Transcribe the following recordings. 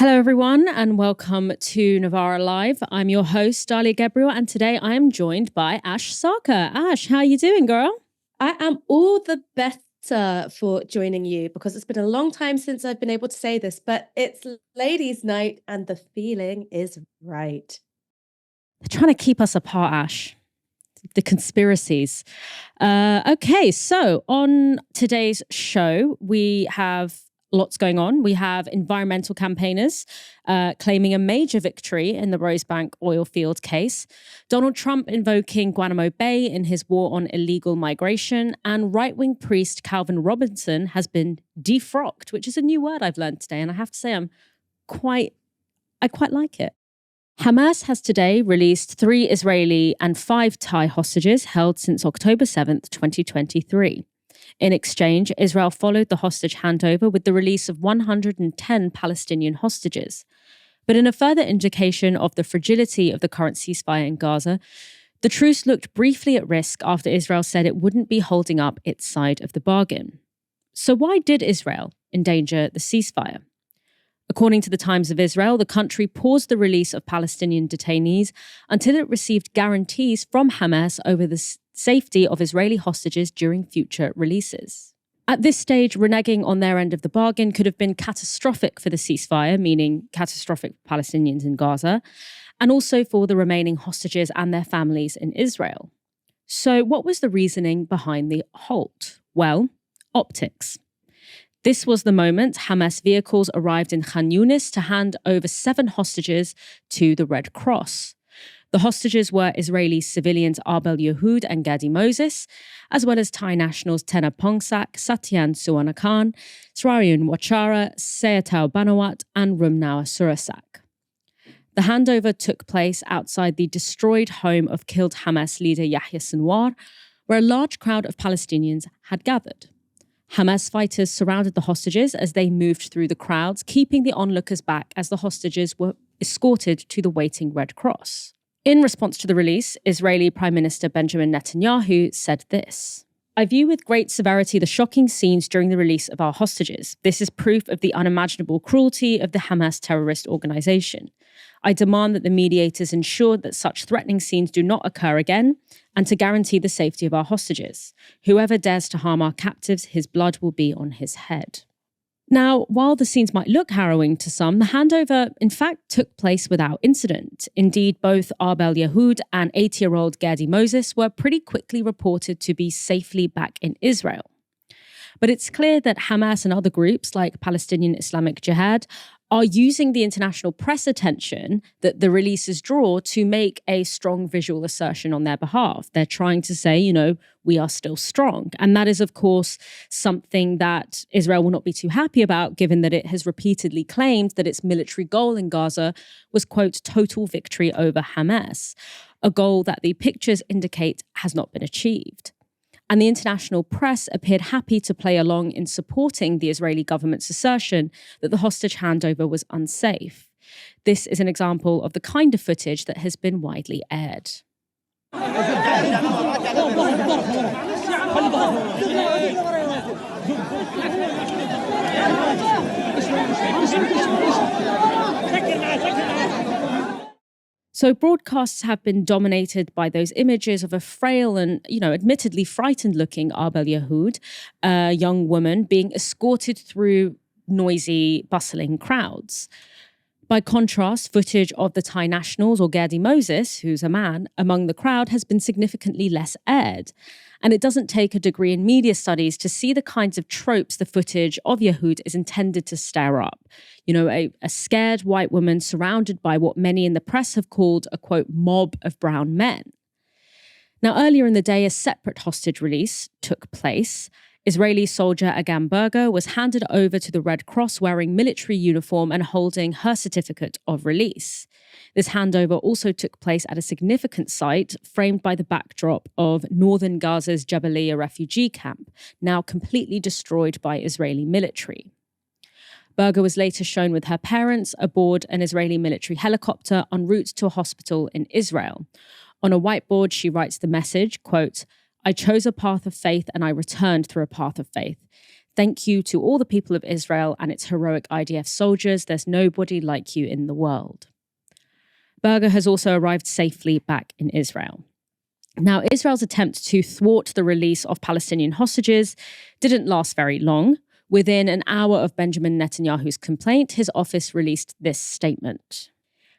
Hello, everyone, and welcome to Novara Live. I'm your host, Dalia Gebrial, and today I am joined by Ash Sarkar. Ash, how are you doing, girl? I am all the better for joining you because it's been a long time since I've been able to say this, but it's ladies' night and the feeling is right. They're trying to keep us apart, Ash. The conspiracies. Okay, so on today's show, we have lots going on. We have environmental campaigners claiming a major victory in the Rosebank oilfield case, Donald Trump invoking Guantanamo Bay in his war on illegal migration, and right-wing priest Calvin Robinson has been defrocked, which is a new word I've learned today, and I have to say I quite like it. Hamas has today released 3 Israeli and 5 Thai hostages held since October 7th, 2023. In exchange, Israel followed the hostage handover with the release of 110 Palestinian hostages. But in a further indication of the fragility of the current ceasefire in Gaza, the truce looked briefly at risk after Israel said it wouldn't be holding up its side of the bargain. So why did Israel endanger the ceasefire? According to the Times of Israel, the country paused the release of Palestinian detainees until it received guarantees from Hamas over the safety of Israeli hostages during future releases. At this stage, reneging on their end of the bargain could have been catastrophic for the ceasefire, meaning catastrophic for Palestinians in Gaza, and also for the remaining hostages and their families in Israel. So what was the reasoning behind the halt? Well, optics. This was the moment Hamas vehicles arrived in Khan Yunis to hand over 7 hostages to the Red Cross. The hostages were Israeli civilians Arbel Yehud and Gadi Moses, as well as Thai nationals Tena Pongsak, Satyan Suwanakan, Srariun Wachara, Sayatau Banawat, and Rumnawa Surasak. The handover took place outside the destroyed home of killed Hamas leader Yahya Sinwar, where a large crowd of Palestinians had gathered. Hamas fighters surrounded the hostages as they moved through the crowds, keeping the onlookers back as the hostages were escorted to the waiting Red Cross. In response to the release, Israeli Prime Minister Benjamin Netanyahu said this: "I view with great severity the shocking scenes during the release of our hostages. This is proof of the unimaginable cruelty of the Hamas terrorist organization. I demand that the mediators ensure that such threatening scenes do not occur again and to guarantee the safety of our hostages. Whoever dares to harm our captives, his blood will be on his head." Now, while the scenes might look harrowing to some, the handover, in fact, took place without incident. Indeed, both Arbel Yehud and 80-year-old Gadi Moses were pretty quickly reported to be safely back in Israel. But it's clear that Hamas and other groups like Palestinian Islamic Jihad are using the international press attention that the releases draw to make a strong visual assertion on their behalf. They're trying to say, we are still strong. And that is, of course, something that Israel will not be too happy about, given that it has repeatedly claimed that its military goal in Gaza was, quote, total victory over Hamas, a goal that the pictures indicate has not been achieved. And the international press appeared happy to play along in supporting the Israeli government's assertion that the hostage handover was unsafe. This is an example of the kind of footage that has been widely aired. So broadcasts have been dominated by those images of a frail and, admittedly frightened-looking Arbel Yehud, a young woman being escorted through noisy, bustling crowds. By contrast, footage of the Thai nationals or Gadi Moses, who's a man, among the crowd has been significantly less aired. And it doesn't take a degree in media studies to see the kinds of tropes the footage of Yehud is intended to stir up. A scared white woman surrounded by what many in the press have called a, quote, mob of brown men. Now, earlier in the day, a separate hostage release took place. Israeli soldier Agam Berger was handed over to the Red Cross wearing military uniform and holding her certificate of release. This handover also took place at a significant site framed by the backdrop of northern Gaza's Gebrial refugee camp, now completely destroyed by Israeli military. Berger was later shown with her parents aboard an Israeli military helicopter en route to a hospital in Israel. On a whiteboard, she writes the message, quote, "I chose a path of faith and I returned through a path of faith. Thank you to all the people of Israel and its heroic IDF soldiers. There's nobody like you in the world. Berger has also arrived safely back in Israel. Now, Israel's attempt to thwart the release of Palestinian hostages didn't last very long. Within an hour of Benjamin Netanyahu's complaint, his office released this statement.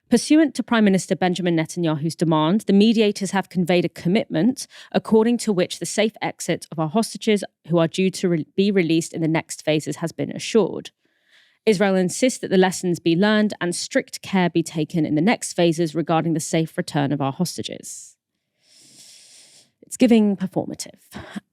Pursuant to Prime Minister Benjamin Netanyahu's demand, the mediators have conveyed a commitment according to which the safe exit of our hostages who are due to be released in the next phases has been assured. Israel insists that the lessons be learned and strict care be taken in the next phases regarding the safe return of our hostages. It's giving performative.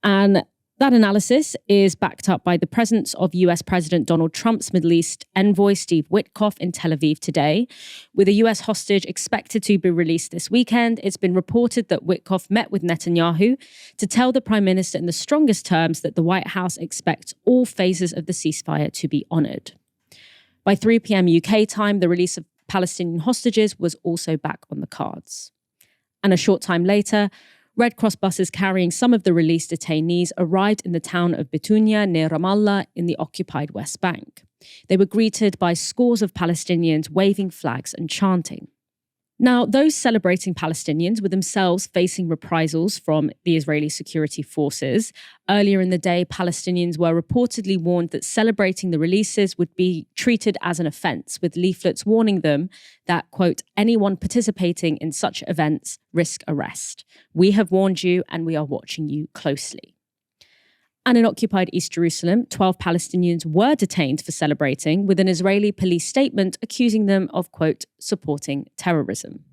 And that analysis is backed up by the presence of US President Donald Trump's Middle East envoy, Steve Witkoff, in Tel Aviv today. With a US hostage expected to be released this weekend, it's been reported that Witkoff met with Netanyahu to tell the Prime Minister in the strongest terms that the White House expects all phases of the ceasefire to be honoured. By 3 p.m. UK time, the release of Palestinian hostages was also back on the cards. And a short time later, Red Cross buses carrying some of the released detainees arrived in the town of Betunia near Ramallah in the occupied West Bank. They were greeted by scores of Palestinians waving flags and chanting. Now, those celebrating Palestinians were themselves facing reprisals from the Israeli security forces. Earlier in the day, Palestinians were reportedly warned that celebrating the releases would be treated as an offence, with leaflets warning them that, quote, anyone participating in such events risk arrest. We have warned you and we are watching you closely. And in occupied East Jerusalem, 12 Palestinians were detained for celebrating, with an Israeli police statement accusing them of, quote, supporting terrorism.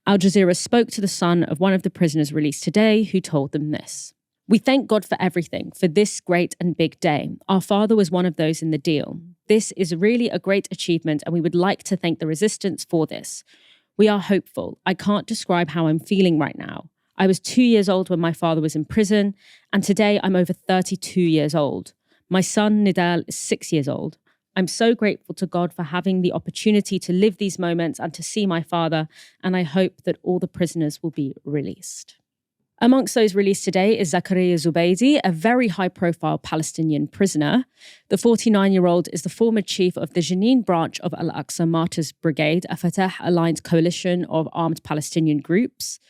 Al Jazeera spoke to the son of one of the prisoners released today, who told them this. We thank God for everything, for this great and big day. Our father was one of those in the deal. This is really a great achievement, and we would like to thank the resistance for this. We are hopeful. I can't describe how I'm feeling right now. I was 2 years old when my father was in prison, and today I'm over 32 years old. My son, Nidal, is 6 years old. I'm so grateful to God for having the opportunity to live these moments and to see my father, and I hope that all the prisoners will be released. Amongst those released today is Zakaria Zubeidi, a very high-profile Palestinian prisoner. The 49-year-old is the former chief of the Jenin branch of Al-Aqsa Martyrs Brigade, a Fatah-aligned coalition of armed Palestinian groups.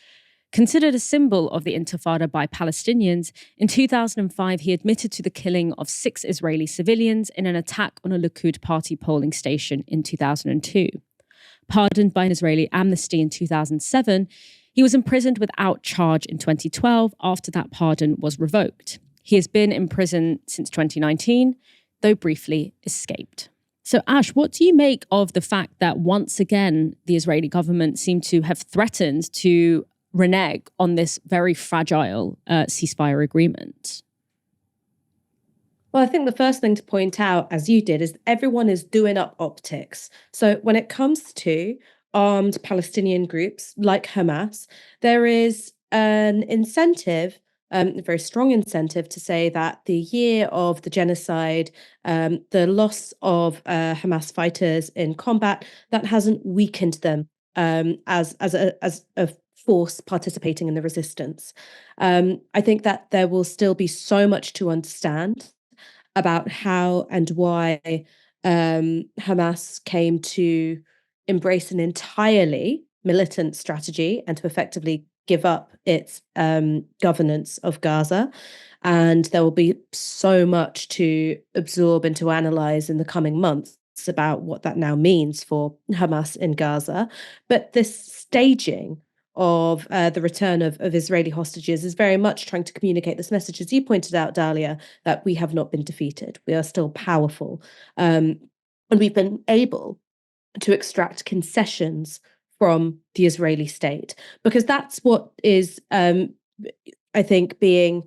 Considered a symbol of the Intifada by Palestinians, in 2005 he admitted to the killing of 6 Israeli civilians in an attack on a Likud party polling station in 2002. Pardoned by an Israeli amnesty in 2007, he was imprisoned without charge in 2012 after that pardon was revoked. He has been in prison since 2019, though briefly escaped. So Ash, what do you make of the fact that once again the Israeli government seemed to have threatened to renege on this very fragile ceasefire agreement? Well, I think the first thing to point out, as you did, is everyone is doing up optics. So when it comes to armed Palestinian groups like Hamas, there is an incentive, a very strong incentive to say that the year of the genocide, the loss of Hamas fighters in combat, that hasn't weakened them as a force participating in the resistance. I think that there will still be so much to understand about how and why Hamas came to embrace an entirely militant strategy and to effectively give up its governance of Gaza. And there will be so much to absorb and to analyze in the coming months about what that now means for Hamas in Gaza. But this staging of the return of Israeli hostages is very much trying to communicate this message, as you pointed out, Dalia, that we have not been defeated. We are still powerful. And we've been able to extract concessions from the Israeli state, because that's what is, I think, being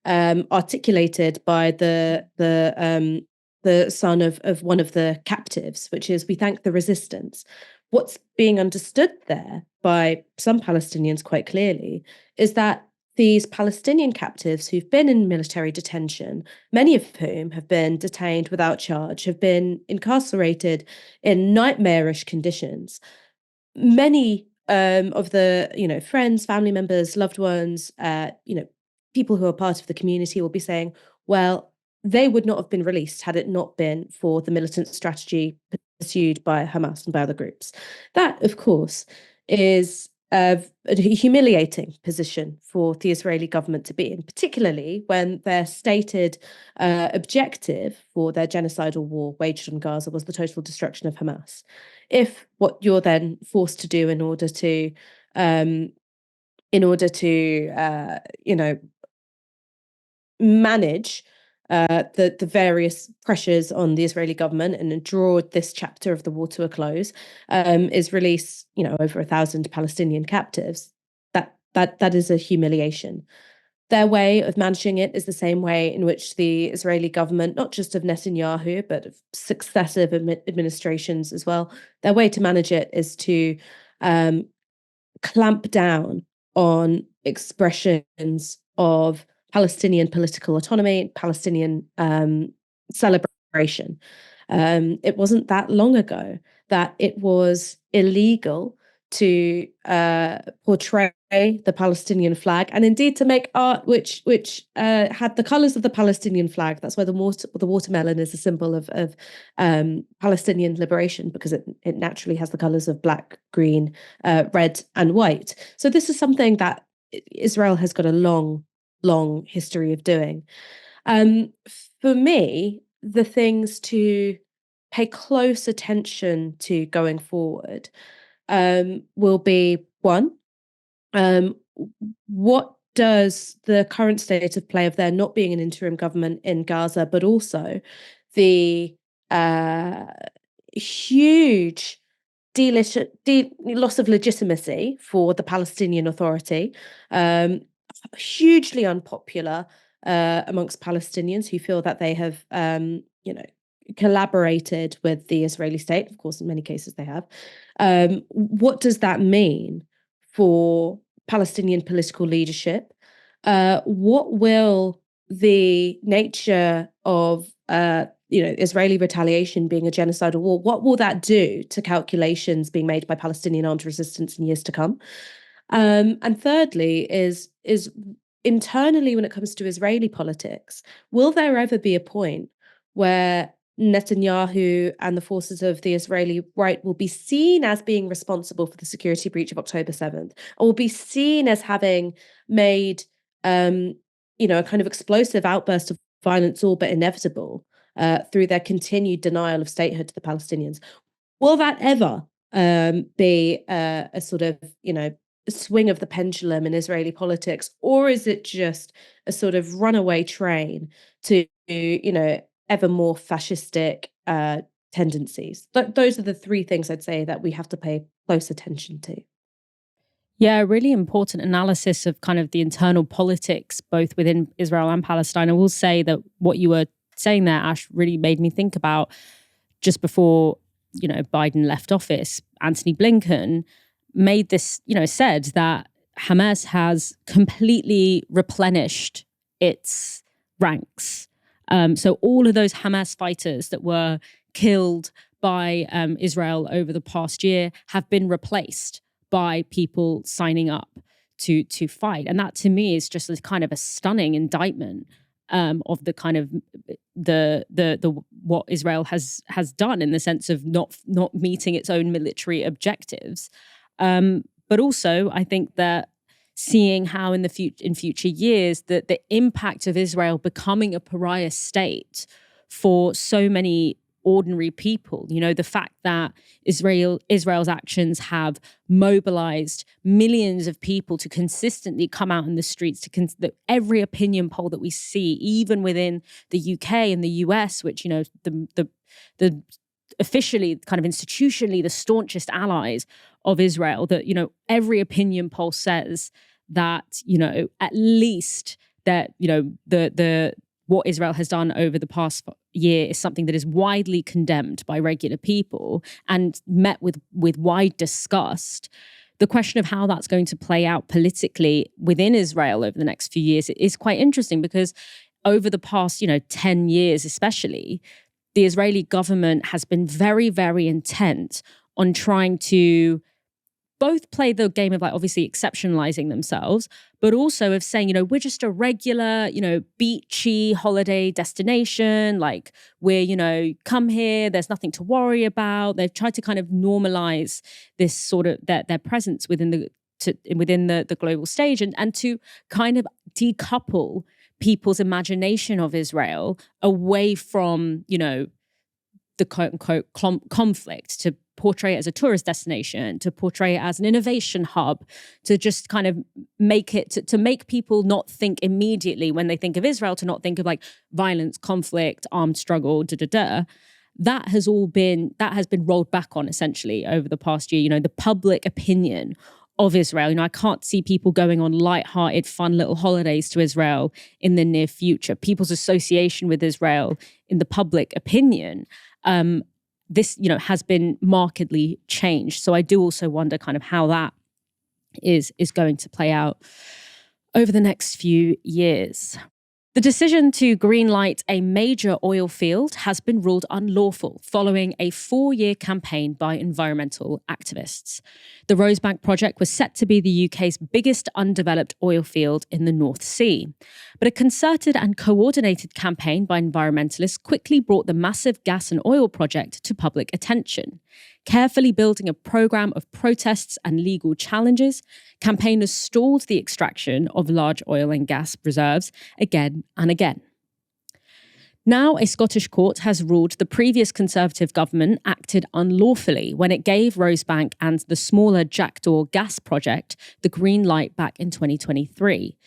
articulated by the son of one of the captives, which is, we thank the resistance. What's being understood there by some Palestinians quite clearly is that these Palestinian captives who've been in military detention, many of whom have been detained without charge, have been incarcerated in nightmarish conditions. Many of the, friends, family members, loved ones, people who are part of the community will be saying, well, they would not have been released had it not been for the militant strategy pursued by Hamas and by other groups. That, of course, is a humiliating position for the Israeli government to be in, particularly when their stated objective for their genocidal war waged on Gaza was the total destruction of Hamas. If what you're then forced to do in order to manage the various pressures on the Israeli government and draw this chapter of the war to a close, is release, over 1,000 Palestinian captives. That is a humiliation. Their way of managing it is the same way in which the Israeli government, not just of Netanyahu, but of successive administrations as well, their way to manage it is to clamp down on expressions of Palestinian political autonomy, Palestinian celebration. It wasn't that long ago that it was illegal to portray the Palestinian flag, and indeed to make art which had the colours of the Palestinian flag. That's why the watermelon is a symbol of Palestinian liberation, because it naturally has the colours of black, green, red, and white. So this is something that Israel has got a long history of doing. For me, the things to pay close attention to going forward will be one, what does the current state of play of there not being an interim government in Gaza, but also the huge loss of legitimacy for the Palestinian Authority, hugely unpopular amongst Palestinians who feel that they have, collaborated with the Israeli state. Of course, in many cases they have. What does that mean for Palestinian political leadership? What will the nature of Israeli retaliation being a genocidal war, what will that do to calculations being made by Palestinian armed resistance in years to come? And thirdly is internally, when it comes to Israeli politics, will there ever be a point where Netanyahu and the forces of the Israeli right will be seen as being responsible for the security breach of October 7th, or will be seen as having made a kind of explosive outburst of violence, all but inevitable, through their continued denial of statehood to the Palestinians? Will that ever be a sort of, swing of the pendulum in Israeli politics, or is it just a sort of runaway train to, ever more fascistic tendencies? Those are the three things I'd say that we have to pay close attention to. Yeah, really important analysis of kind of the internal politics, both within Israel and Palestine. I will say that what you were saying there, Ash, really made me think about just before, Biden left office, Anthony Blinken made this, said that Hamas has completely replenished its ranks. So all of those Hamas fighters that were killed by Israel over the past year have been replaced by people signing up to fight. And that to me is just a kind of a stunning indictment of the kind of the what Israel has done in the sense of not meeting its own military objectives. But also, I think that seeing how in future years that the impact of Israel becoming a pariah state for so many ordinary people, the fact that Israel's actions have mobilized millions of people to consistently come out in the streets, every opinion poll that we see, even within the UK and the US, which, the officially, kind of institutionally, the staunchest allies of Israel, that, every opinion poll says that, at least that, the what Israel has done over the past year is something that is widely condemned by regular people and met with wide disgust. The question of how that's going to play out politically within Israel over the next few years is quite interesting, because over the past, 10 years especially, the Israeli government has been very, very intent on trying to both play the game of like obviously exceptionalizing themselves, but also of saying, we're just a regular, beachy holiday destination. Like we're, come here, there's nothing to worry about. They've tried to kind of normalize this sort of their presence within the global stage and to kind of decouple people's imagination of Israel away from, the quote unquote conflict, to portray it as a tourist destination, to portray it as an innovation hub, to just kind of make it, to make people not think immediately when they think of Israel, to not think of like violence, conflict, armed struggle, That has been rolled back on essentially over the past year. The public opinion of Israel. I can't see people going on lighthearted, fun little holidays to Israel in the near future. People's association with Israel in the public opinion, this, has been markedly changed. So I do also wonder kind of how that is going to play out over the next few years. The decision to greenlight a major oil field has been ruled unlawful following a 4-year campaign by environmental activists. The Rosebank project was set to be the UK's biggest undeveloped oil field in the North Sea. But a concerted and coordinated campaign by environmentalists quickly brought the massive gas and oil project to public attention. Carefully building a program of protests and legal challenges, campaigners stalled the extraction of large oil and gas reserves again and again. Now, a Scottish court has ruled the previous Conservative government acted unlawfully when it gave Rosebank and the smaller Jackdaw gas project the green light back in 2023.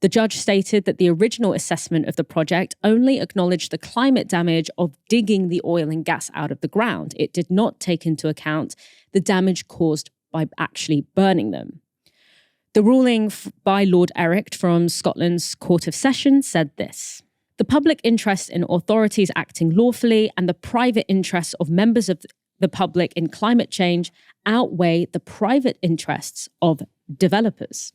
The judge stated that the original assessment of the project only acknowledged the climate damage of digging the oil and gas out of the ground. It did not take into account the damage caused by actually burning them. The ruling by Lord Eric from Scotland's Court of Session said this: "The public interest in authorities acting lawfully and the private interests of members of the public in climate change outweigh the private interests of developers.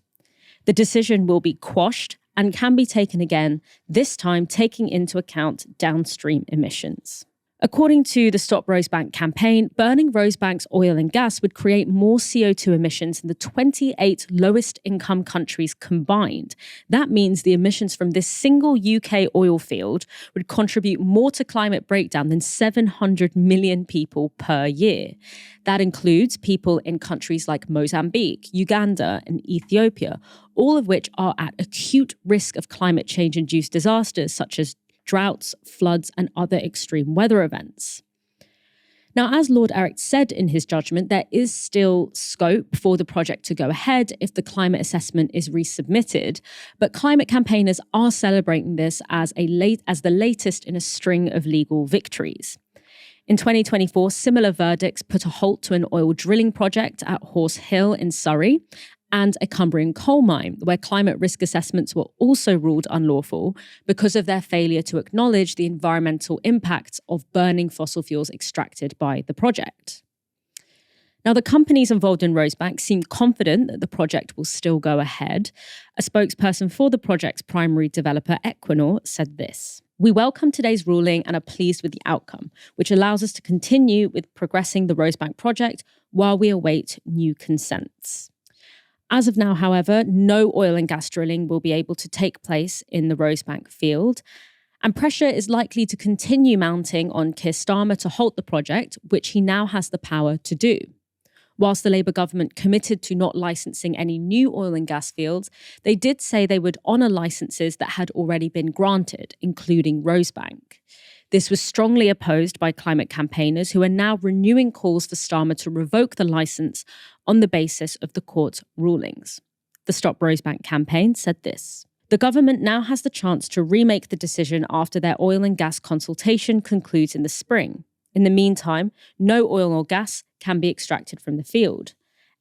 The decision will be quashed and can be taken again, this time taking into account downstream emissions." According to the Stop Rosebank campaign, burning Rosebank's oil and gas would create more CO2 emissions than the 28 lowest income countries combined. That means the emissions from this single UK oil field would contribute more to climate breakdown than 700 million people per year. That includes people in countries like Mozambique, Uganda, and Ethiopia, all of which are at acute risk of climate change-induced disasters such as droughts, floods, and other extreme weather events. Now, as Lord Eric said in his judgment, there is still scope for the project to go ahead if the climate assessment is resubmitted, but climate campaigners are celebrating this as the latest in a string of legal victories. In 2024, similar verdicts put a halt to an oil drilling project at Horse Hill in Surrey and a Cumbrian coal mine, where climate risk assessments were also ruled unlawful because of their failure to acknowledge the environmental impacts of burning fossil fuels extracted by the project. Now, the companies involved in Rosebank seem confident that the project will still go ahead. A spokesperson for the project's primary developer, Equinor, said this: "We welcome today's ruling and are pleased with the outcome, which allows us to continue with progressing the Rosebank project while we await new consents." As of now, however, no oil and gas drilling will be able to take place in the Rosebank field, and pressure is likely to continue mounting on Keir Starmer to halt the project, which he now has the power to do. Whilst the Labour government committed to not licensing any new oil and gas fields, they did say they would honour licences that had already been granted, including Rosebank. This was strongly opposed by climate campaigners who are now renewing calls for Starmer to revoke the licence on the basis of the court's rulings. The Stop Rosebank campaign said this: "The government now has the chance to remake the decision after their oil and gas consultation concludes in the spring. In the meantime, no oil or gas can be extracted from the field.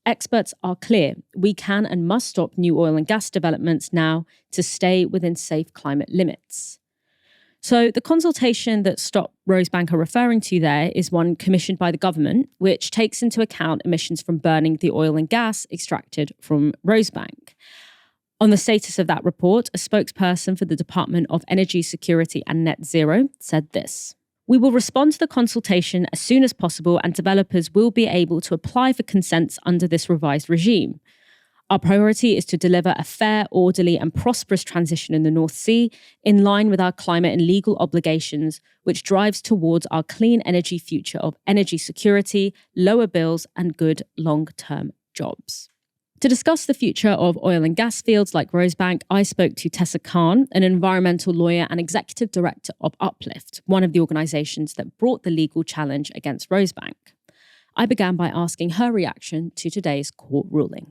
Experts are clear. We can and must stop new oil and gas developments now to stay within safe climate limits." So the consultation that Stop Rosebank are referring to there is one commissioned by the government, which takes into account emissions from burning the oil and gas extracted from Rosebank. On the status of that report, a spokesperson for the Department of Energy Security and Net Zero said this: We will respond to the consultation as soon as possible, and developers will be able to apply for consents under this revised regime. Our priority is to deliver a fair, orderly, and prosperous transition in the North Sea, in line with our climate and legal obligations, which drives towards our clean energy future of energy security, lower bills, and good long-term jobs. To discuss the future of oil and gas fields like Rosebank, I spoke to Tessa Khan, an environmental lawyer and executive director of Uplift, one of the organisations that brought the legal challenge against Rosebank. I began by asking her reaction to today's court ruling.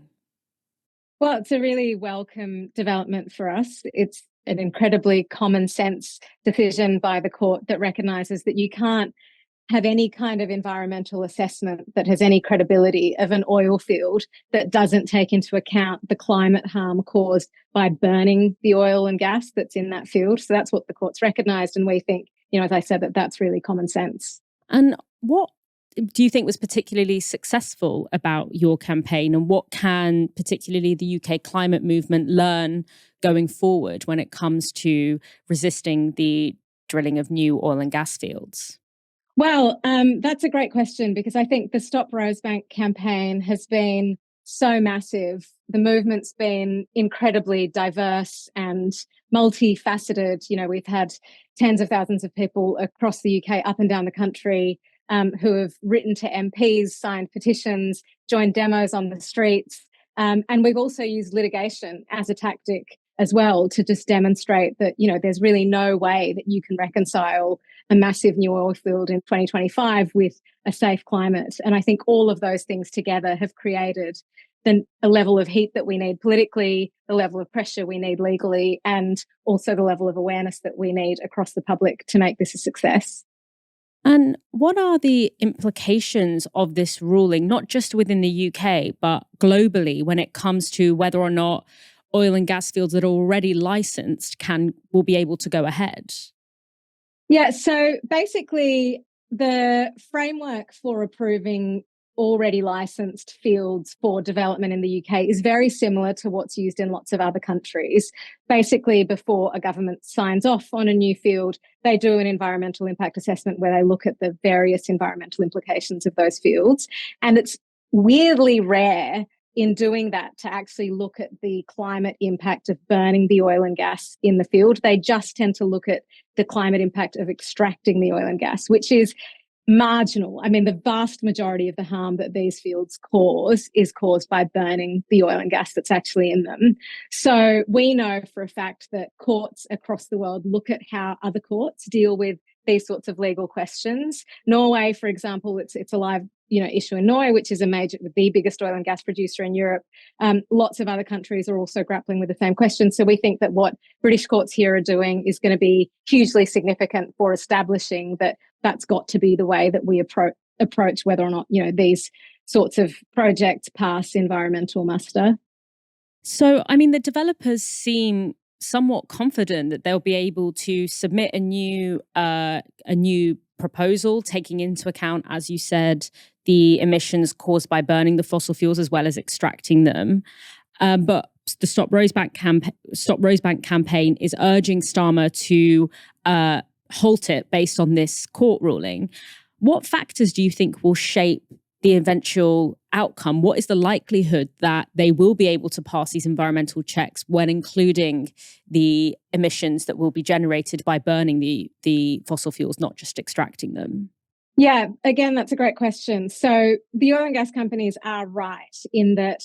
Well, it's a really welcome development for us. It's an incredibly common sense decision by the court that recognises that you can't have any kind of environmental assessment that has any credibility of an oil field that doesn't take into account the climate harm caused by burning the oil and gas that's in that field. So that's what the court's recognised. And we think, as I said, that's really common sense. And what do you think was particularly successful about your campaign, and what can particularly the UK climate movement learn going forward when it comes to resisting the drilling of new oil and gas fields? Well, that's a great question, because I think the Stop Rosebank campaign has been so massive. The movement's been incredibly diverse and multifaceted. We've had tens of thousands of people across the UK, up and down the country, who have written to MPs, signed petitions, joined demos on the streets. And we've also used litigation as a tactic as well to just demonstrate that, there's really no way that you can reconcile a massive new oil field in 2025 with a safe climate. And I think all of those things together have created a level of heat that we need politically, the level of pressure we need legally, and also the level of awareness that we need across the public to make this a success. And what are the implications of this ruling, not just within the UK, but globally, when it comes to whether or not oil and gas fields that are already licensed will be able to go ahead? Yeah, so basically the framework for approving already licensed fields for development in the UK is very similar to what's used in lots of other countries. Basically, before a government signs off on a new field, they do an environmental impact assessment where they look at the various environmental implications of those fields. And it's weirdly rare in doing that to actually look at the climate impact of burning the oil and gas in the field. They just tend to look at the climate impact of extracting the oil and gas, which is marginal. I mean, the vast majority of the harm that these fields cause is caused by burning the oil and gas that's actually in them. So we know for a fact that courts across the world look at how other courts deal with these sorts of legal questions. Norway, for example, it's a live issue in Norway, which is the biggest oil and gas producer in Europe. Lots of other countries are also grappling with the same question. So we think that what British courts here are doing is going to be hugely significant for establishing that that's got to be the way that we approach whether or not these sorts of projects pass environmental muster. So, I mean, the developers seem somewhat confident that they'll be able to submit a new proposal, taking into account, as you said, the emissions caused by burning the fossil fuels as well as extracting them. But the Stop Rosebank campaign is urging Starmer to halt it based on this court ruling. What factors do you think will shape the eventual outcome? What is the likelihood that they will be able to pass these environmental checks when including the emissions that will be generated by burning the fossil fuels, not just extracting them? Yeah, again, that's a great question. So the oil and gas companies are right in that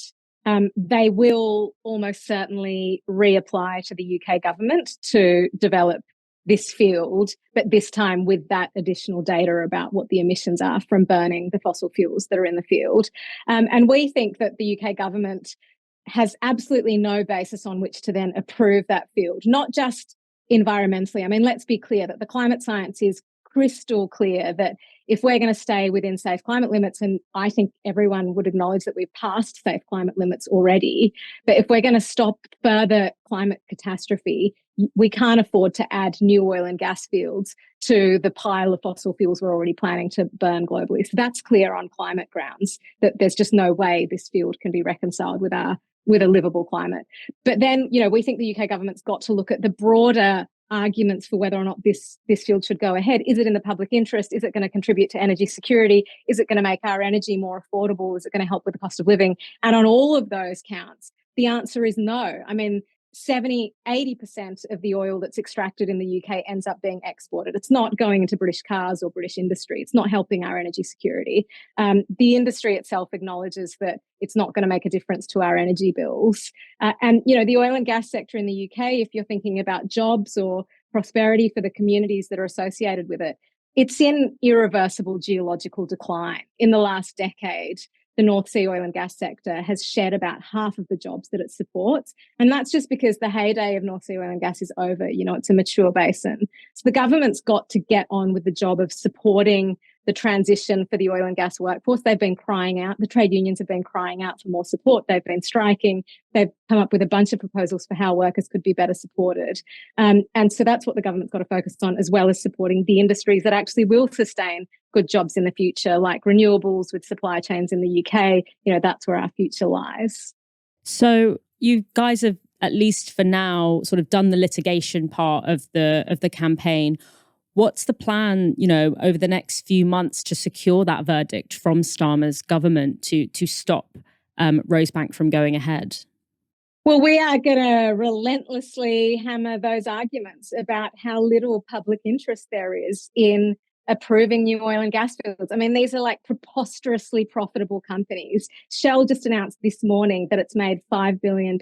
they will almost certainly reapply to the UK government to develop this field, but this time with that additional data about what the emissions are from burning the fossil fuels that are in the field. And we think that the UK government has absolutely no basis on which to then approve that field, not just environmentally. I mean, let's be clear that the climate science is crystal clear that if we're going to stay within safe climate limits, and I think everyone would acknowledge that we've passed safe climate limits already, but if we're going to stop further climate catastrophe, we can't afford to add new oil and gas fields to the pile of fossil fuels we're already planning to burn globally. So that's clear on climate grounds, that there's just no way this field can be reconciled with a livable climate. But then, we think the UK government's got to look at the broader arguments for whether or not this field should go ahead. Is it in the public interest? Is it going to contribute to energy security? Is it going to make our energy more affordable? Is it going to help with the cost of living? And on all of those counts, the answer is no. I mean, 80% of the oil that's extracted in the UK ends up being exported. It's not going into British cars or British industry. It's not helping our energy security. The industry itself acknowledges that it's not going to make a difference to our energy bills. And, the oil and gas sector in the UK, if you're thinking about jobs or prosperity for the communities that are associated with it, it's in irreversible geological decline. In the last decade, the North Sea oil and gas sector has shed about half of the jobs that it supports. And that's just because the heyday of North Sea oil and gas is over. It's a mature basin. So the government's got to get on with the job of supporting the transition for the oil and gas workforce. They've been crying out. The trade unions have been crying out for more support. They've been striking. They've come up with a bunch of proposals for how workers could be better supported. And so that's what the government's got to focus on, as well as supporting the industries that actually will sustain good jobs in the future, like renewables with supply chains in the UK. That's where our future lies. So you guys have, at least for now, sort of done the litigation part of the campaign. What's the plan, over the next few months to secure that verdict from Starmer's government to stop Rosebank from going ahead? Well, we are going to relentlessly hammer those arguments about how little public interest there is in approving new oil and gas fields. I mean, these are like preposterously profitable companies. Shell just announced this morning that it's made £5 billion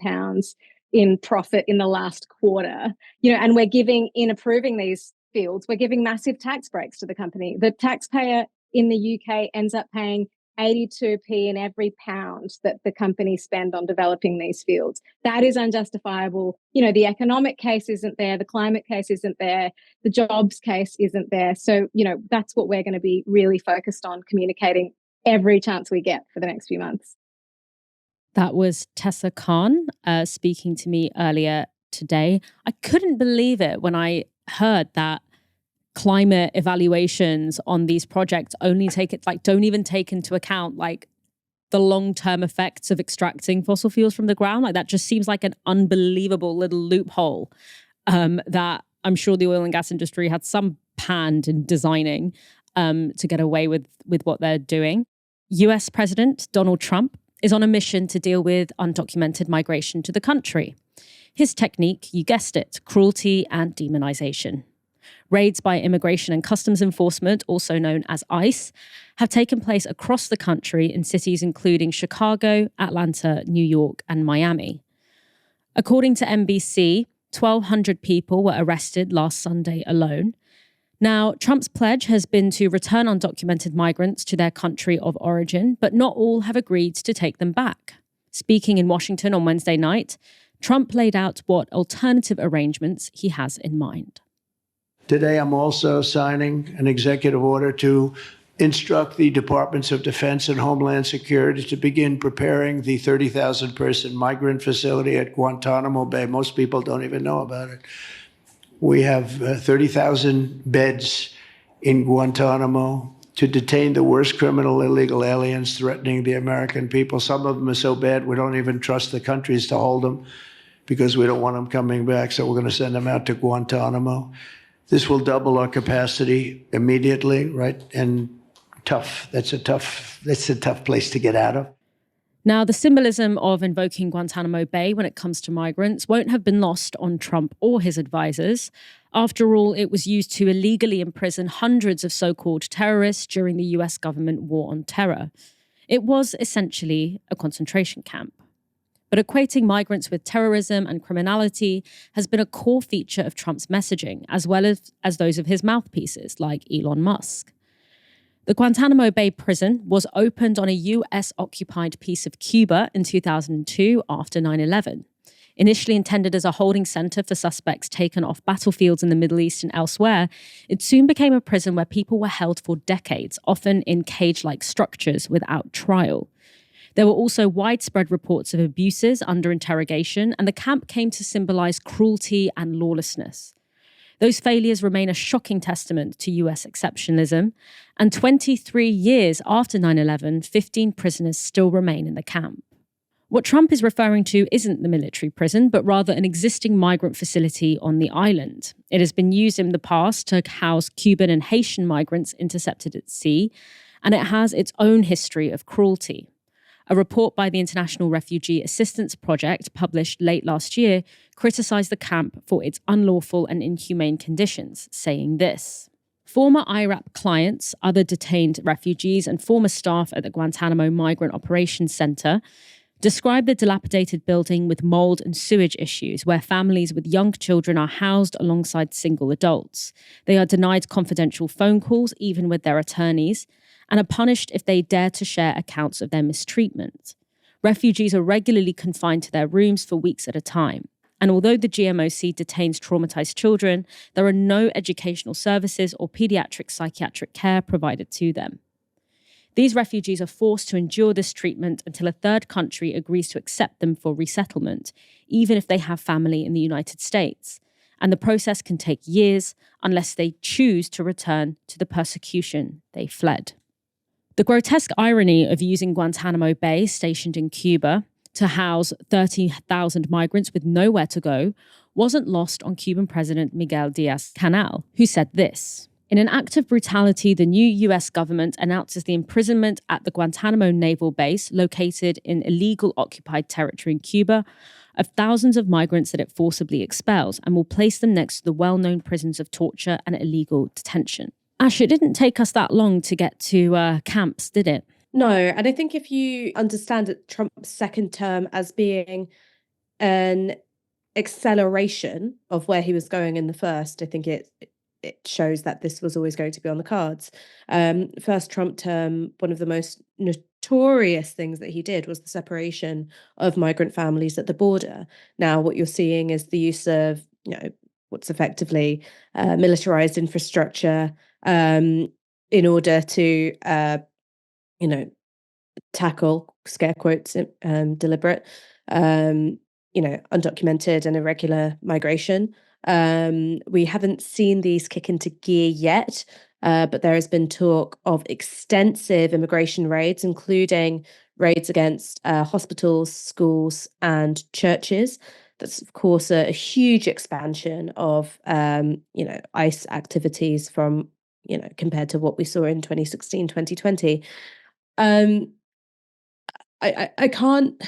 in profit in the last quarter. And we're in approving these fields, we're giving massive tax breaks to the company. The taxpayer in the UK ends up paying 82p in every pound that the company spend on developing these fields. That is unjustifiable. The economic case isn't there, the climate case isn't there, the jobs case isn't there. So, that's what we're going to be really focused on communicating every chance we get for the next few months. That was Tessa Khan speaking to me earlier today. I couldn't believe it when I heard that climate evaluations on these projects don't even take into account the long-term effects of extracting fossil fuels from the ground. That just seems like an unbelievable little loophole that I'm sure the oil and gas industry had some hand in designing to get away with what they're doing. US President Donald Trump is on a mission to deal with undocumented migration to the country. His technique, you guessed it, cruelty and demonization. Raids by Immigration and Customs Enforcement, also known as ICE, have taken place across the country in cities including Chicago, Atlanta, New York, and Miami. According to NBC, 1,200 people were arrested last Sunday alone. Now, Trump's pledge has been to return undocumented migrants to their country of origin, but not all have agreed to take them back. Speaking in Washington on Wednesday night, Trump laid out what alternative arrangements he has in mind. Today, I'm also signing an executive order to instruct the Departments of Defense and Homeland Security to begin preparing the 30,000-person migrant facility at Guantanamo Bay. Most people don't even know about it. We have 30,000 beds in Guantanamo to detain the worst criminal illegal aliens threatening the American people. Some of them are so bad we don't even trust the countries to hold them because we don't want them coming back, so we're going to send them out to Guantanamo. This will double our capacity immediately, right? And that's a tough place to get out of. Now, the symbolism of invoking Guantanamo Bay when it comes to migrants won't have been lost on Trump or his advisors. After all, it was used to illegally imprison hundreds of so-called terrorists during the US government war on terror. It was essentially a concentration camp. But equating migrants with terrorism and criminality has been a core feature of Trump's messaging, as well as those of his mouthpieces, like Elon Musk. The Guantanamo Bay prison was opened on a US-occupied piece of Cuba in 2002 after 9/11. Initially intended as a holding center for suspects taken off battlefields in the Middle East and elsewhere, it soon became a prison where people were held for decades, often in cage-like structures without trial. There were also widespread reports of abuses under interrogation, and the camp came to symbolize cruelty and lawlessness. Those failures remain a shocking testament to US exceptionalism, and 23 years after 9/11, 15 prisoners still remain in the camp. What Trump is referring to isn't the military prison, but rather an existing migrant facility on the island. It has been used in the past to house Cuban and Haitian migrants intercepted at sea, and it has its own history of cruelty. A report by the International Refugee Assistance Project, published late last year, criticised the camp for its unlawful and inhumane conditions, saying this: former IRAP clients, other detained refugees, and former staff at the Guantanamo Migrant Operations Center describe the dilapidated building with mold and sewage issues, where families with young children are housed alongside single adults. They are denied confidential phone calls, even with their attorneys, and are punished if they dare to share accounts of their mistreatment. Refugees are regularly confined to their rooms for weeks at a time. And although the GMOC detains traumatized children, there are no educational services or pediatric psychiatric care provided to them. These refugees are forced to endure this treatment until a third country agrees to accept them for resettlement, even if they have family in the United States. And the process can take years unless they choose to return to the persecution they fled. The grotesque irony of using Guantanamo Bay, stationed in Cuba, to house 30,000 migrants with nowhere to go wasn't lost on Cuban President Miguel Diaz-Canel, who said this: in an act of brutality, the new US government announces the imprisonment at the Guantanamo naval base, located in illegal occupied territory in Cuba, of thousands of migrants that it forcibly expels, and will place them next to the well-known prisons of torture and illegal detention. Ash, it didn't take us that long to get to camps, did it? No, and I think if you understand Trump's second term as being an acceleration of where he was going in the first, I think it shows that this was always going to be on the cards. First Trump term, one of the most notorious things that he did was the separation of migrant families at the border. Now, what you're seeing is the use of, what's effectively militarized infrastructure in order to, tackle, scare quotes, deliberate, undocumented and irregular migration. We haven't seen these kick into gear yet, but there has been talk of extensive immigration raids, including raids against hospitals, schools, and churches. That's, of course, a huge expansion of, ICE activities from, compared to what we saw in 2016, 2020. I can't,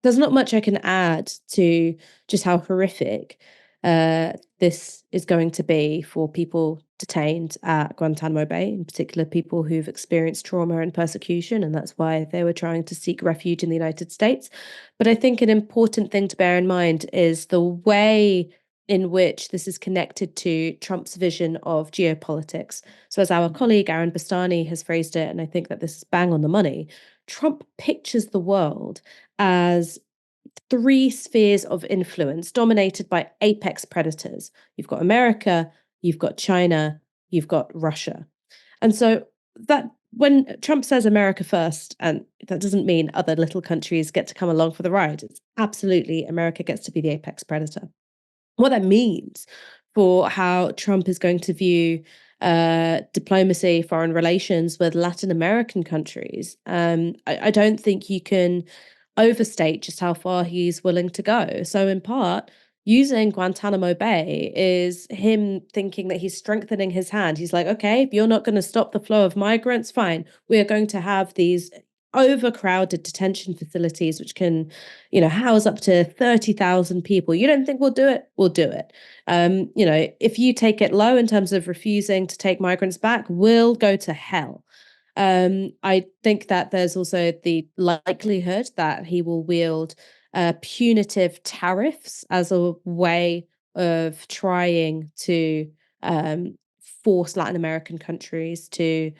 there's not much I can add to just how horrific this is going to be for people detained at Guantanamo Bay, in particular people who've experienced trauma and persecution, and that's why they were trying to seek refuge in the United States. But I think an important thing to bear in mind is the way in which this is connected to Trump's vision of geopolitics. So as our colleague Aaron Bastani has phrased it, and I think that this is bang on the money, Trump pictures the world as three spheres of influence dominated by apex predators. You've got America, you've got China, you've got Russia. And so that when Trump says America first, and that doesn't mean other little countries get to come along for the ride. It's absolutely America gets to be the apex predator. What that means for how Trump is going to view diplomacy, foreign relations with Latin American countries, I don't think you can overstate just how far he's willing to go. So in part, using Guantanamo Bay is him thinking that he's strengthening his hand. He's like, okay, if you're not going to stop the flow of migrants, fine. We are going to have these overcrowded detention facilities which can, house up to 30,000 people. You don't think we'll do it? We'll do it. If you take it low in terms of refusing to take migrants back, we'll go to hell. I think that there's also the likelihood that he will wield punitive tariffs as a way of trying to force Latin American countries to,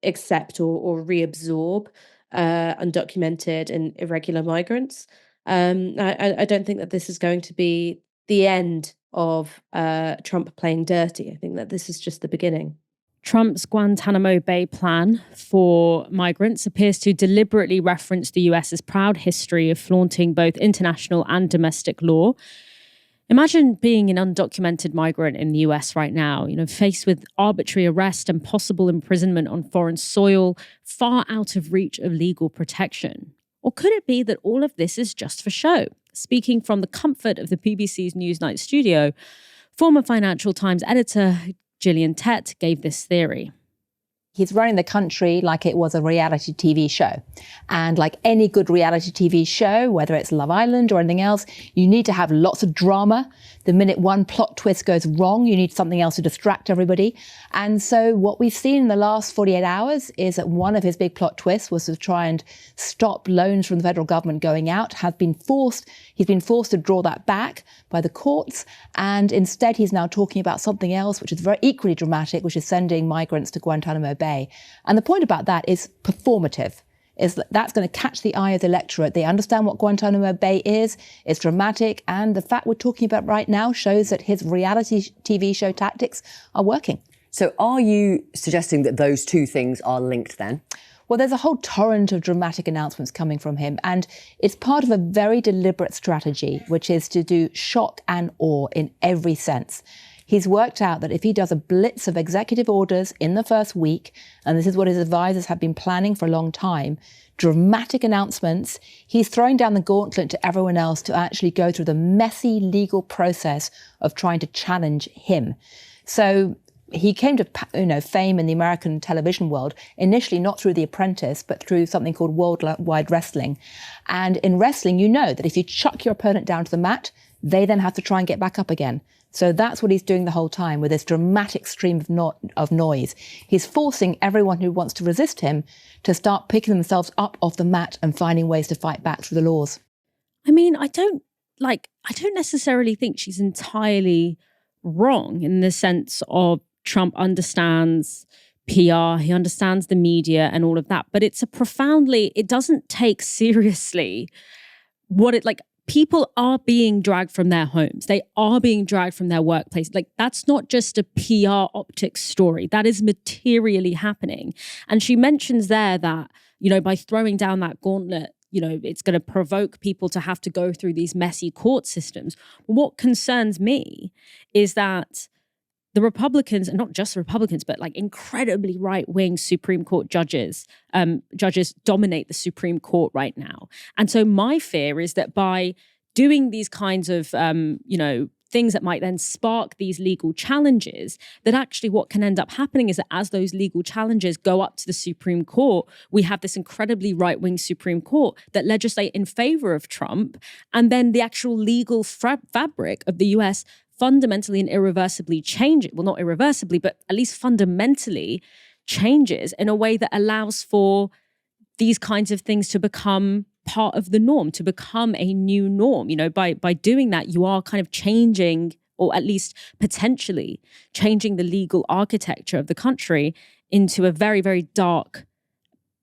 accept or reabsorb undocumented and irregular migrants. I don't think that this is going to be the end of Trump playing dirty. I think that this is just the beginning. Trump's Guantanamo Bay plan for migrants appears to deliberately reference the US's proud history of flaunting both international and domestic law. Imagine being an undocumented migrant in the US right now, faced with arbitrary arrest and possible imprisonment on foreign soil, far out of reach of legal protection. Or could it be that all of this is just for show? Speaking from the comfort of the BBC's Newsnight studio, former Financial Times editor Gillian Tett gave this theory. He's running the country like it was a reality TV show. And like any good reality TV show, whether it's Love Island or anything else, you need to have lots of drama. The minute one plot twist goes wrong, you need something else to distract everybody. And so what we've seen in the last 48 hours is that one of his big plot twists was to try and stop loans from the federal government going out. He's been forced to draw that back by the courts. And instead, he's now talking about something else, which is very equally dramatic, which is sending migrants to Guantanamo Bay. And the point about that is performative. Is that that's going to catch the eye of the electorate. They understand what Guantanamo Bay is. It's dramatic. And the fact we're talking about right now shows that his reality TV show tactics are working. So are you suggesting that those two things are linked then? Well, there's a whole torrent of dramatic announcements coming from him. And it's part of a very deliberate strategy, which is to do shock and awe in every sense. He's worked out that if he does a blitz of executive orders in the first week, and this is what his advisors have been planning for a long time, dramatic announcements, he's throwing down the gauntlet to everyone else to actually go through the messy legal process of trying to challenge him. So he came to fame in the American television world, initially not through The Apprentice, but through something called Worldwide Wrestling. And in wrestling, you know that if you chuck your opponent down to the mat, they then have to try and get back up again. So that's what he's doing the whole time with this dramatic stream of noise. He's forcing everyone who wants to resist him to start picking themselves up off the mat and finding ways to fight back through the laws. I mean, I don't necessarily think she's entirely wrong in the sense of Trump understands PR, he understands the media and all of that, but it doesn't take seriously people are being dragged from their homes. They are being dragged from their workplace. Like, that's not just a PR optics story. That is materially happening. And she mentions there that, by throwing down that gauntlet, it's going to provoke people to have to go through these messy court systems. What concerns me is that the Republicans, and not just Republicans, but like incredibly right-wing Supreme Court judges dominate the Supreme Court right now. And so my fear is that by doing these kinds of, things that might then spark these legal challenges, that actually what can end up happening is that as those legal challenges go up to the Supreme Court, we have this incredibly right-wing Supreme Court that legislate in favor of Trump, and then the actual legal fabric of the US fundamentally and irreversibly changes, well, not irreversibly, but at least fundamentally changes in a way that allows for these kinds of things to become part of the norm, to become a new norm. By doing that, you are kind of changing, or at least potentially changing the legal architecture of the country into a very, very dark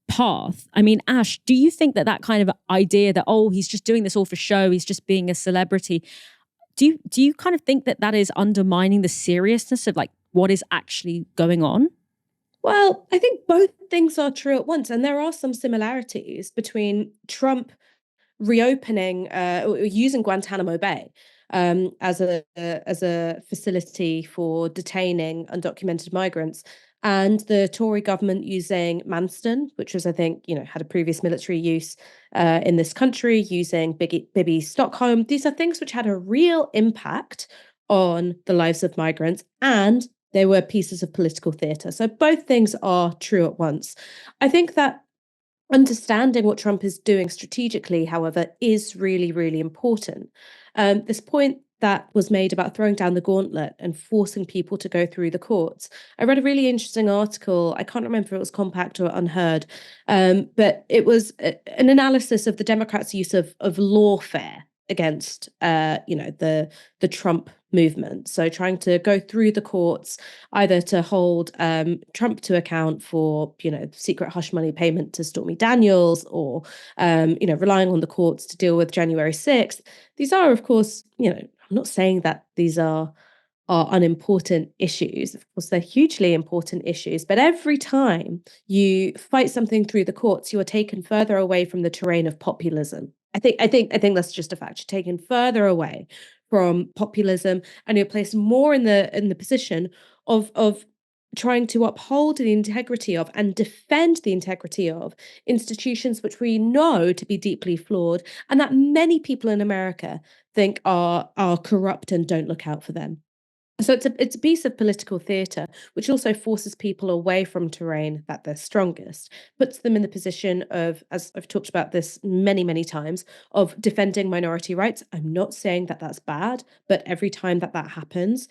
path. I mean, Ash, do you think that kind of idea that, he's just doing this all for show, he's just being a celebrity, do you kind of think that is undermining the seriousness of like what is actually going on? Well, I think both things are true at once, and there are some similarities between Trump reopening or using Guantanamo Bay as a facility for detaining undocumented migrants, and the Tory government using Manston, which was, I think, had a previous military use in this country, using Bibi Stockholm. These are things which had a real impact on the lives of migrants, and they were pieces of political theatre. So both things are true at once. I think that understanding what Trump is doing strategically, however, is really, really important. This point that was made about throwing down the gauntlet and forcing people to go through the courts. I read a really interesting article. I can't remember if it was Compact or Unheard, but it was an analysis of the Democrats' use of lawfare against, the Trump movement. So trying to go through the courts, either to hold Trump to account for, secret hush money payment to Stormy Daniels, or, relying on the courts to deal with January 6th. These are, of course, I'm not saying that these are unimportant issues. Of course, they're hugely important issues. But every time you fight something through the courts, you are taken further away from the terrain of populism. I think that's just a fact. You're taken further away from populism, and you're placed more in the position of trying to uphold the integrity of and defend the integrity of institutions which we know to be deeply flawed and that many people in America think are corrupt and don't look out for them. So it's a piece of political theatre which also forces people away from terrain that they're strongest, puts them in the position of, as I've talked about this many, many times, of defending minority rights. I'm not saying that that's bad, but every time that that happens,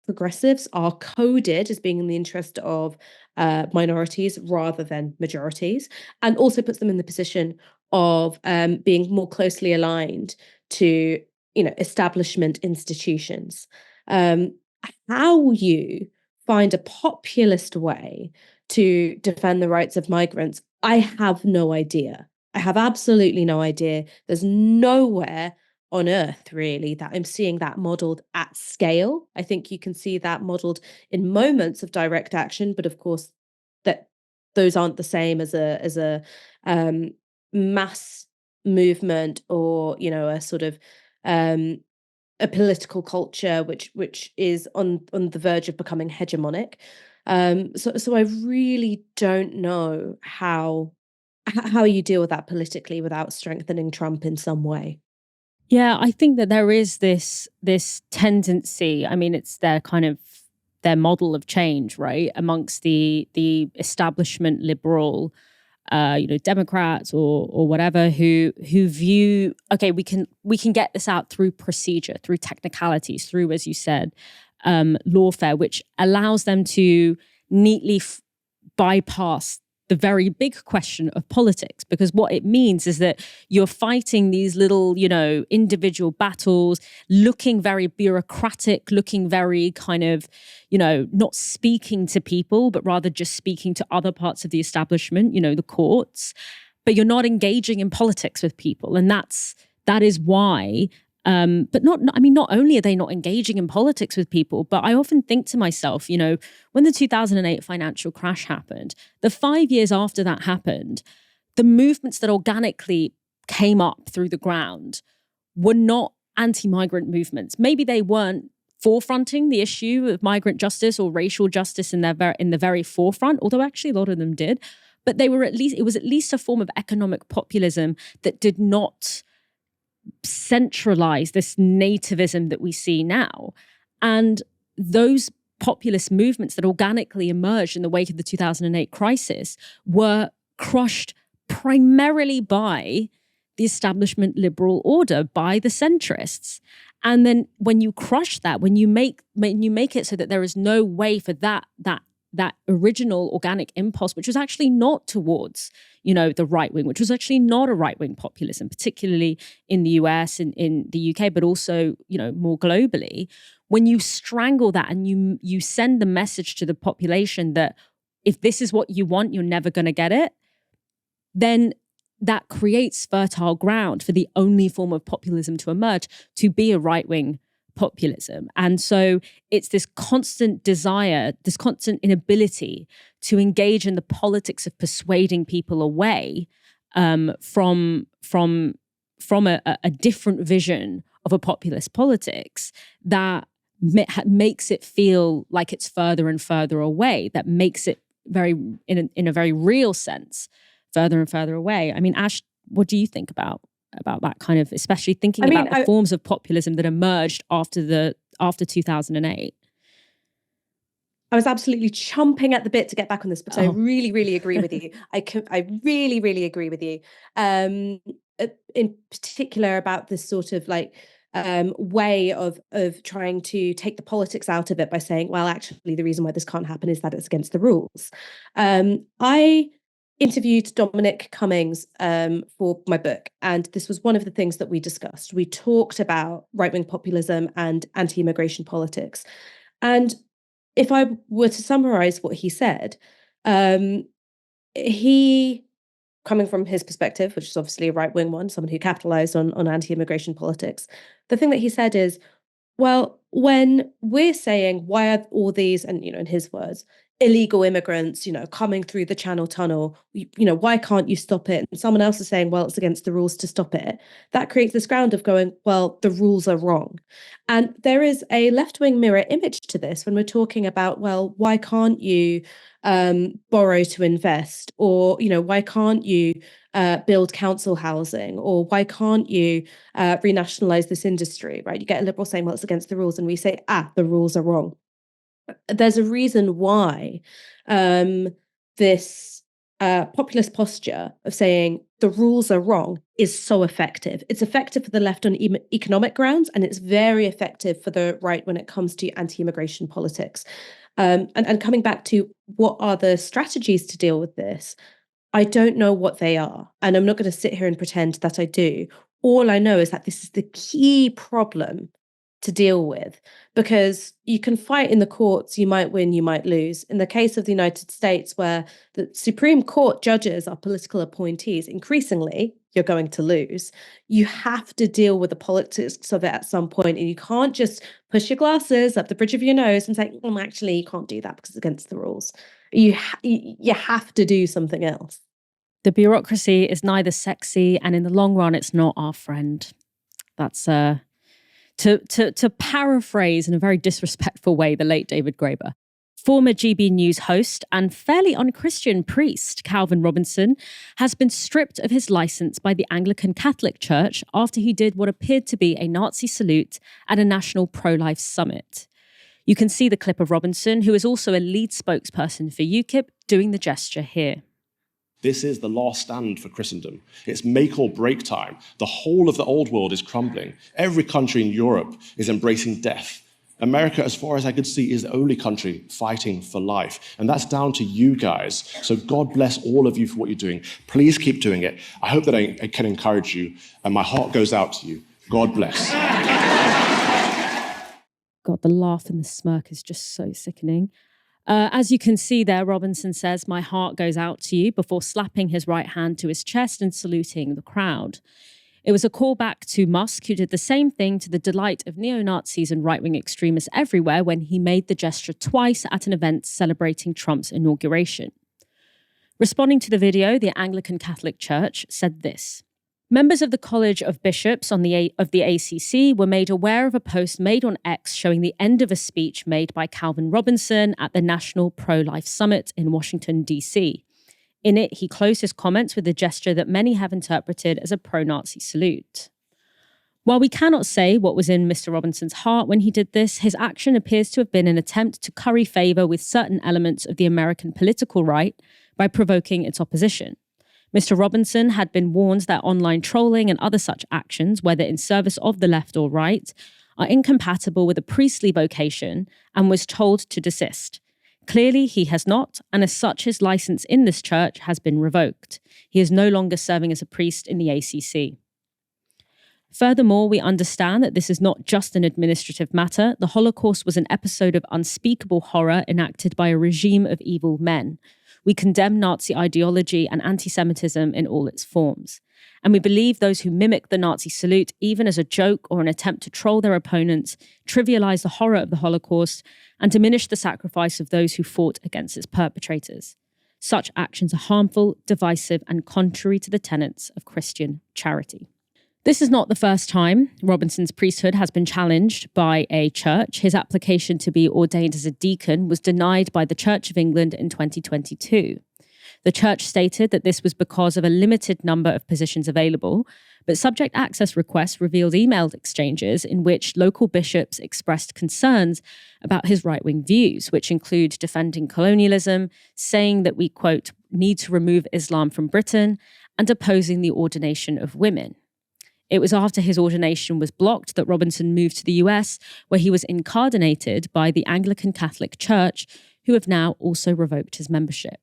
progressives are coded as being in the interest of minorities rather than majorities, and also puts them in the position of being more closely aligned to, establishment institutions. How you find a populist way to defend the rights of migrants, I have no idea. I have absolutely no idea. There's nowhere on earth, really, that I'm seeing that modeled at scale. I think you can see that modeled in moments of direct action, but of course, that those aren't the same as a mass movement or, a sort of a political culture which is on the verge of becoming hegemonic. So I really don't know how you deal with that politically without strengthening Trump in some way. Yeah, I think that there is this tendency. I mean, it's their model of change, right, amongst the establishment liberal, Democrats or whatever who view, okay, we can get this out through procedure, through technicalities, through, as you said, lawfare, which allows them to neatly bypass the very big question of politics, because what it means is that you're fighting these little, individual battles, looking very bureaucratic, looking very kind of, not speaking to people, but rather just speaking to other parts of the establishment, the courts, but you're not engaging in politics with people. And that is why, but not only are they not engaging in politics with people, but I often think to myself, when the 2008 financial crash happened, the 5 years after that happened, the movements that organically came up through the ground were not anti-migrant movements. Maybe they weren't forefronting the issue of migrant justice or racial justice in the very forefront, although actually a lot of them did, but it was at least a form of economic populism that did not centralize this nativism that we see now. And those populist movements that organically emerged in the wake of the 2008 crisis were crushed primarily by the establishment liberal order, by the centrists. And then when you crush that, when you make it so that there is no way for that original organic impulse, which was actually not towards, the right wing, which was actually not a right wing populism, particularly in the US and in the UK, but also, more globally, when you strangle that and you send the message to the population that if this is what you want, you're never going to get it, then that creates fertile ground for the only form of populism to emerge, to be a right wing populism. And so it's this constant desire, this constant inability to engage in the politics of persuading people away from a different vision of a populist politics that makes it feel like it's further and further away, that makes it in a very real sense further and further away. I mean, Ash, what do you think about that kind of, especially thinking about the forms of populism that emerged after 2008? I was absolutely chomping at the bit to get back on this, but I really, really agree with you. I really, really agree with you. In particular about this sort of way of trying to take the politics out of it by saying, well, actually, the reason why this can't happen is that it's against the rules. I interviewed Dominic Cummings for my book, and this was one of the things that we discussed. We talked about right-wing populism and anti-immigration politics. And if I were to summarize what he said, he, coming from his perspective, which is obviously a right-wing one, someone who capitalized on anti-immigration politics, the thing that he said is, well, when we're saying why are all these, and in his words, illegal immigrants, coming through the Channel Tunnel, why can't you stop it? And someone else is saying, well, it's against the rules to stop it. That creates this ground of going, well, the rules are wrong. And there is a left-wing mirror image to this when we're talking about, well, why can't you borrow to invest? Or, why can't you build council housing? Or why can't you renationalize this industry, right? You get a liberal saying, well, it's against the rules. And we say, the rules are wrong. There's a reason why this populist posture of saying the rules are wrong is so effective. It's effective for the left on economic grounds, and it's very effective for the right when it comes to anti-immigration politics. And coming back to what are the strategies to deal with this, I don't know what they are, and I'm not going to sit here and pretend that I do. All I know is that this is the key problem to deal with, because you can fight in the courts, you might win, you might lose. In the case of the United States, where the Supreme Court judges are political appointees, increasingly you're going to lose. You have to deal with the politics of it at some point, and you can't just push your glasses up the bridge of your nose and say, actually, you can't do that because it's against the rules. You have to do something else. The bureaucracy is neither sexy, and in the long run, it's not our friend. That's to paraphrase in a very disrespectful way the late David Graeber. Former GB News host and fairly unchristian priest Calvin Robinson has been stripped of his license by the Anglican Catholic Church after he did what appeared to be a Nazi salute at a national pro-life summit. You can see the clip of Robinson, who is also a lead spokesperson for UKIP, doing the gesture here. This is the last stand for Christendom. It's make or break time. The whole of the old world is crumbling. Every country in Europe is embracing death. America, as far as I could see, is the only country fighting for life. And that's down to you guys. So God bless all of you for what you're doing. Please keep doing it. I hope that I can encourage you. And my heart goes out to you. God bless. God, the laugh and the smirk is just so sickening. As you can see there, Robinson says, "My heart goes out to you," before slapping his right hand to his chest and saluting the crowd. It was a callback to Musk, who did the same thing to the delight of neo-Nazis and right-wing extremists everywhere when he made the gesture twice at an event celebrating Trump's inauguration. Responding to the video, the Anglican Catholic Church said this: "Members of the College of Bishops of the ACC were made aware of a post made on X showing the end of a speech made by Calvin Robinson at the National Pro-Life Summit in Washington, D.C. In it, he closed his comments with a gesture that many have interpreted as a pro-Nazi salute. While we cannot say what was in Mr. Robinson's heart when he did this, his action appears to have been an attempt to curry favour with certain elements of the American political right by provoking its opposition. Mr. Robinson had been warned that online trolling and other such actions, whether in service of the left or right, are incompatible with a priestly vocation and was told to desist. Clearly, he has not, and as such, his license in this church has been revoked. He is no longer serving as a priest in the ACC. Furthermore, we understand that this is not just an administrative matter. The Holocaust was an episode of unspeakable horror enacted by a regime of evil men. We condemn Nazi ideology and anti-Semitism in all its forms. And we believe those who mimic the Nazi salute, even as a joke or an attempt to troll their opponents, trivialize the horror of the Holocaust and diminish the sacrifice of those who fought against its perpetrators. Such actions are harmful, divisive, and contrary to the tenets of Christian charity. This is not the first time Robinson's priesthood has been challenged by a church. His application to be ordained as a deacon was denied by the Church of England in 2022. The church stated that this was because of a limited number of positions available, but subject access requests revealed emailed exchanges in which local bishops expressed concerns about his right-wing views, which include defending colonialism, saying that we, quote, need to remove Islam from Britain, and opposing the ordination of women. It was after his ordination was blocked that Robinson moved to the US, where he was incardinated by the Anglican Catholic Church, who have now also revoked his membership.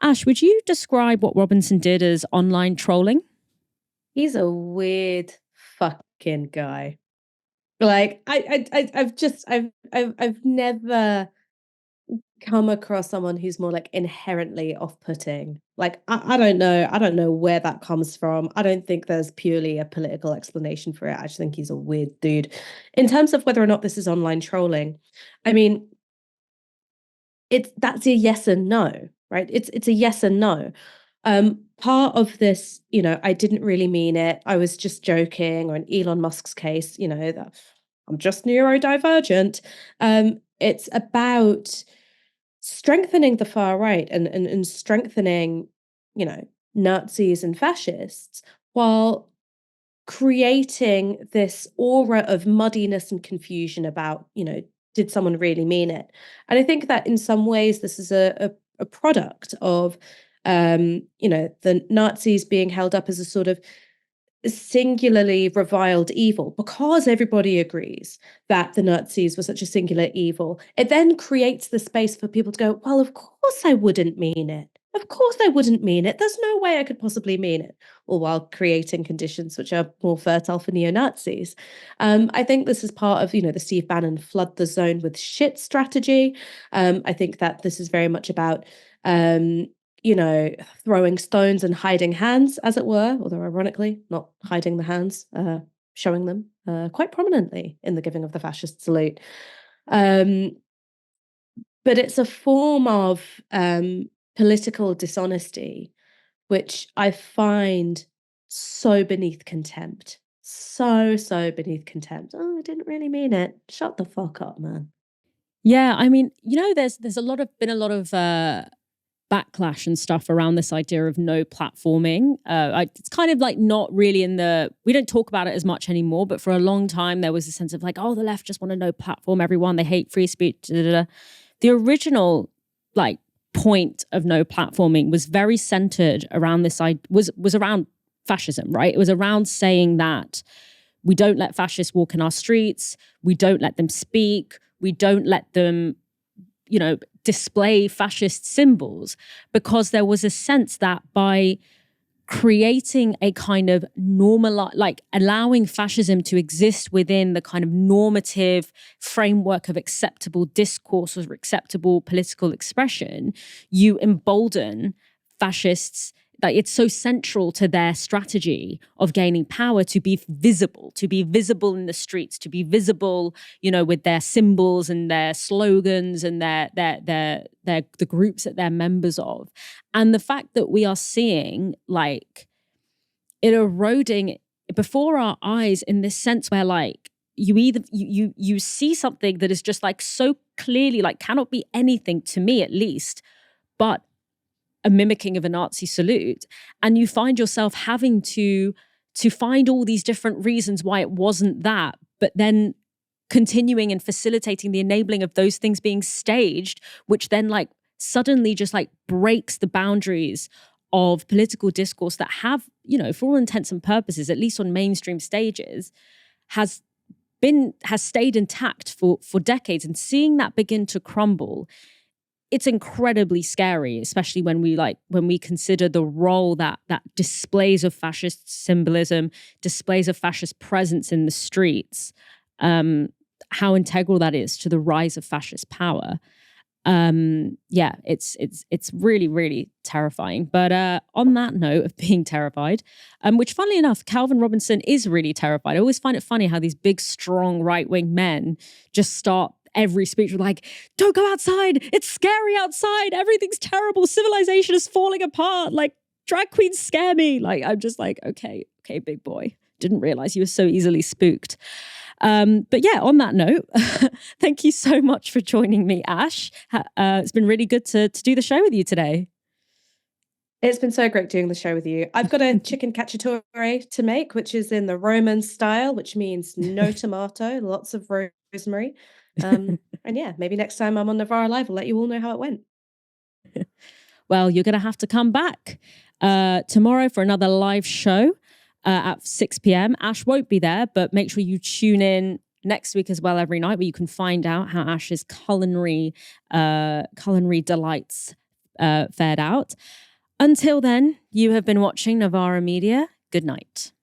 Ash, would you describe what Robinson did as online trolling? He's a weird fucking guy. Like I've never come across someone who's more like inherently off-putting. Like I don't know where that comes from. I don't think there's purely a political explanation for it. I just think he's a weird dude. In terms of whether or not this is online trolling, I mean, that's a yes and no, right? It's a yes and no. Part of this, I didn't really mean it. I was just joking, or in Elon Musk's case, that I'm just neurodivergent. It's about strengthening the far right and strengthening, Nazis and fascists, while creating this aura of muddiness and confusion about, did someone really mean it? And I think that in some ways this is a product of, the Nazis being held up as a sort of singularly reviled evil, because everybody agrees that the Nazis were such a singular evil. It then creates the space for people to go, well, of course I wouldn't mean it. Of course I wouldn't mean it. There's no way I could possibly mean it. All while creating conditions which are more fertile for neo-Nazis. I think this is part of, the Steve Bannon flood the zone with shit strategy. I think that this is very much about throwing stones and hiding hands, as it were, although ironically, not hiding the hands, showing them quite prominently in the giving of the fascist salute. But it's a form of political dishonesty, which I find so beneath contempt. So beneath contempt. Oh, I didn't really mean it. Shut the fuck up, man. Yeah, I mean, there's been a lot of backlash and stuff around this idea of no platforming. It's kind of like not really we don't talk about it as much anymore, but for a long time there was a sense of like, oh, the left just want to no platform everyone, they hate free speech. The original point of no platforming was very centered around this was around fascism, right? It was around saying that we don't let fascists walk in our streets, we don't let them speak, we don't let them display fascist symbols, because there was a sense that by creating a kind of allowing fascism to exist within the kind of normative framework of acceptable discourse or acceptable political expression, you embolden fascists. It's so central to their strategy of gaining power to be visible in the streets, to be visible, with their symbols and their slogans and the groups that they're members of. And the fact that we are seeing it eroding before our eyes in this sense where you see something that is just so clearly cannot be anything, to me at least, but a mimicking of a Nazi salute, and you find yourself having to find all these different reasons why it wasn't that, but then continuing and facilitating the enabling of those things being staged, which then suddenly just breaks the boundaries of political discourse that have, for all intents and purposes, at least on mainstream stages, has stayed intact for decades. And seeing that begin to crumble, it's incredibly scary, especially when we consider the role that displays of fascist symbolism, displays of fascist presence in the streets, how integral that is to the rise of fascist power. It's really, really terrifying. But on that note of being terrified, which funnily enough, Calvin Robinson is really terrified. I always find it funny how these big, strong right-wing men just start every speech with don't go outside, it's scary outside, everything's terrible, civilization is falling apart, drag queens scare me. I'm just okay, big boy, didn't realize you were so easily spooked. But yeah, on that note, thank you so much for joining me, Ash. It's been really good to do the show with you today. It's been so great doing the show with you. I've got a chicken cacciatore to make, which is in the Roman style, which means no tomato, lots of rosemary. And yeah, maybe next time I'm on Novara Live, I'll let you all know how it went. Well, you're going to have to come back tomorrow for another live show at 6 p.m. Ash won't be there, but make sure you tune in next week as well every night, where you can find out how Ash's culinary delights fared out. Until then, you have been watching Novara Media. Good night.